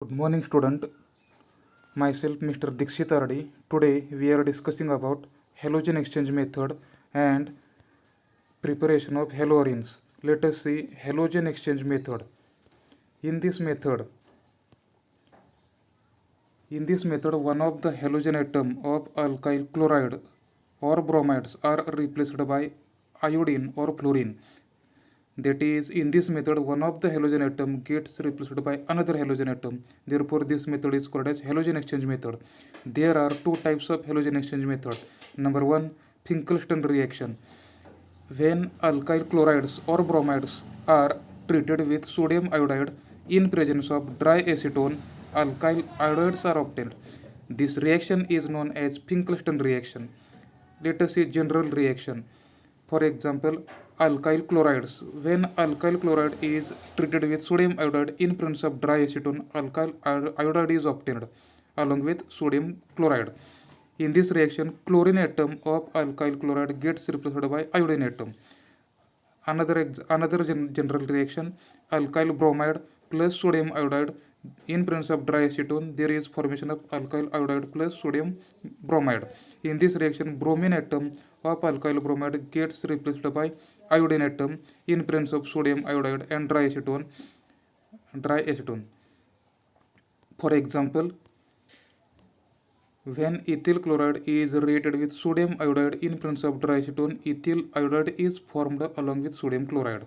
Good morning, student. Myself, Mr. Dikshit Ardi. Today, we are discussing about halogen exchange method and preparation of haloarenes. Let us see halogen exchange method. In this method, one of the halogen atom of alkyl chloride or bromides are replaced by iodine or fluorine. That is, in this method, one of the halogen atom gets replaced by another halogen atom. Therefore, this method is called as halogen exchange method. There are two types of halogen exchange method. Number one, Finkelstein reaction. When alkyl chlorides or bromides are treated with sodium iodide in presence of dry acetone, alkyl iodides are obtained. This reaction is known as Finkelstein reaction. Let us see general reaction. For example, alkyl chlorides. When alkyl chloride is treated with sodium iodide in presence of dry acetone, alkyl iodide is obtained along with sodium chloride. In this reaction, chlorine atom of alkyl chloride gets replaced by iodine atom. Another general reaction, alkyl bromide plus sodium iodide in presence of dry acetone, there is formation of alkyl iodide plus sodium bromide. In this reaction, bromine atom of alkyl bromide gets replaced by iodine atom in presence of sodium iodide and dry acetone. For example, when ethyl chloride is reacted with sodium iodide in presence of dry acetone, ethyl iodide is formed along with sodium chloride.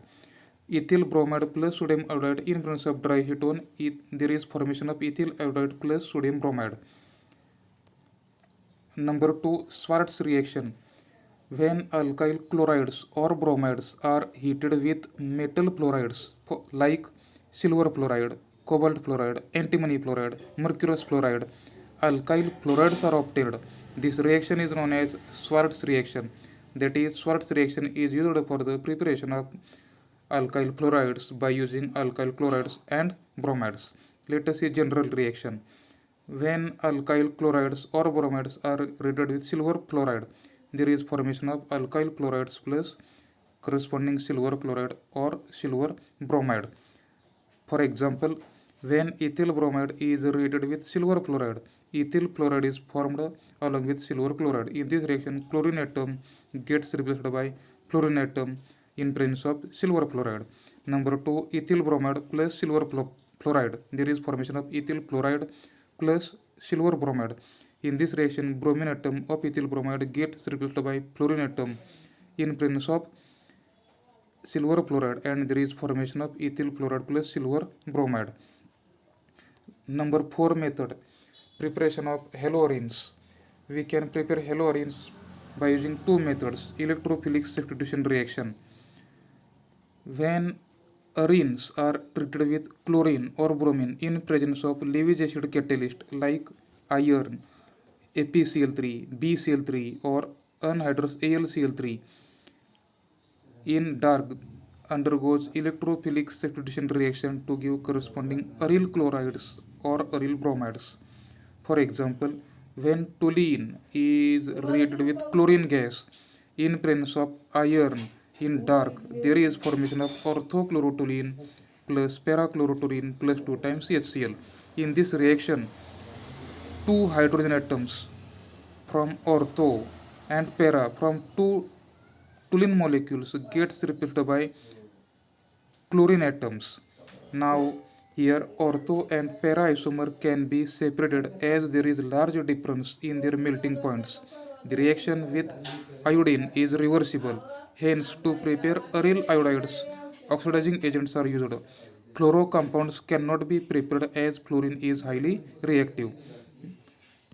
Ethyl bromide plus sodium iodide in presence of dry acetone, there is formation of ethyl iodide plus sodium bromide. Number 2, Schwarz reaction. When alkyl chlorides or bromides are heated with metal fluorides like silver fluoride, cobalt fluoride, antimony fluoride, mercurous fluoride, alkyl fluorides are obtained. This reaction is known as Schwarz reaction. That is, Schwarz reaction is used for the preparation of alkyl fluorides by using alkyl chlorides and bromides. Let us see general reaction. When alkyl chlorides or bromides are reacted with silver fluoride, there is formation of alkyl chlorides plus corresponding silver chloride or silver bromide. For example, when ethyl bromide is reacted with silver fluoride, ethyl fluoride is formed along with silver chloride. In this reaction, chlorine atom gets replaced by fluorine atom in presence of silver fluoride. Number 2, ethyl bromide plus silver fluoride. There is formation of ethyl fluoride plus silver bromide. In this reaction, bromine atom of ethyl bromide gets replaced by fluorine atom in presence of silver fluoride, and there is formation of ethyl fluoride plus silver bromide. Number 4 method, preparation of haloarenes. We can prepare haloarenes by using two methods, electrophilic substitution reaction. When arenes are treated with chlorine or bromine in presence of Lewis acid catalyst like iron, ApCl3, BCl3 or anhydrous AlCl3, in dark undergoes electrophilic substitution reaction to give corresponding aryl chlorides or aryl bromides. For example, when toluene is reacted with chlorine gas in presence of iron in dark, there is formation of orthochlorotoluene plus parachlorotoluene plus 2 times HCl. In this reaction, two hydrogen atoms from ortho and para from two toluene molecules gets replaced by chlorine atoms. Now here ortho and para isomer can be separated as there is large difference in their melting points. The reaction with iodine is reversible. Hence, to prepare aryl iodides, oxidizing agents are used. Fluoro compounds cannot be prepared as fluorine is highly reactive.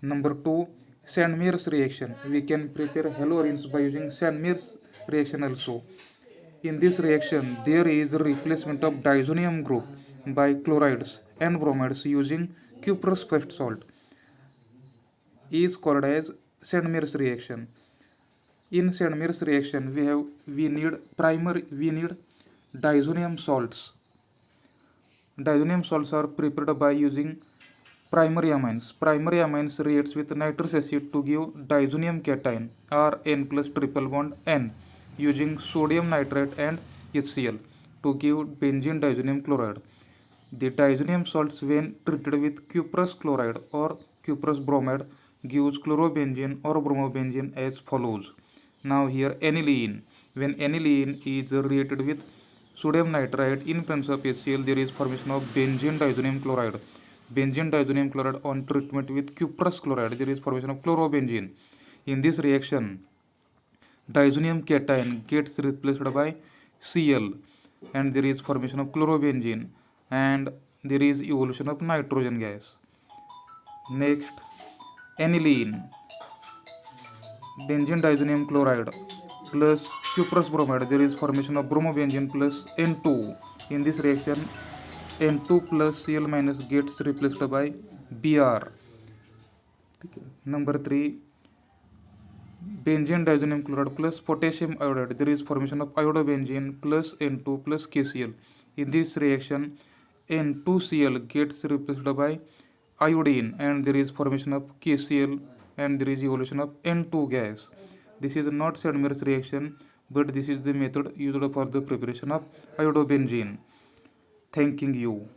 Number 2, Sandmeyer's reaction. We can prepare haloarenes by using Sandmeyer's reaction also. In this reaction, there is replacement of diazonium group by chlorides and bromides using cuprous first salt. Is called as Sandmeyer's reaction. In Sandmeyer's reaction, we need diazonium salts. Diazonium salts are prepared by using primary amines. Primary amines reacts with nitrous acid to give diazonium cation Rn plus triple bond N using sodium nitrate and HCl to give benzene diazonium chloride. The diazonium salts when treated with cuprous chloride or cuprous bromide gives chlorobenzene or bromobenzene as follows. Now here aniline. When aniline is reacted with sodium nitrite in presence of HCl, there is formation of benzene diazonium chloride. Benzene diazonium chloride on treatment with cuprous chloride, there is formation of chlorobenzene. In this reaction, diazonium cation gets replaced by Cl and there is formation of chlorobenzene and there is evolution of nitrogen gas. Next, aniline. Benzene diazonium chloride plus cuprous bromide, there is formation of bromobenzene plus N2. In this reaction, N2 plus Cl minus gets replaced by Br. Number 3, benzene diazonium chloride plus potassium iodide, there is formation of iodobenzene plus N2 plus KCl. In this reaction, N2Cl gets replaced by iodine and there is formation of KCl and there is evolution of N2 gas. This is not Sedmir's reaction, but this is the method used for the preparation of iodobenzene. Thanking you.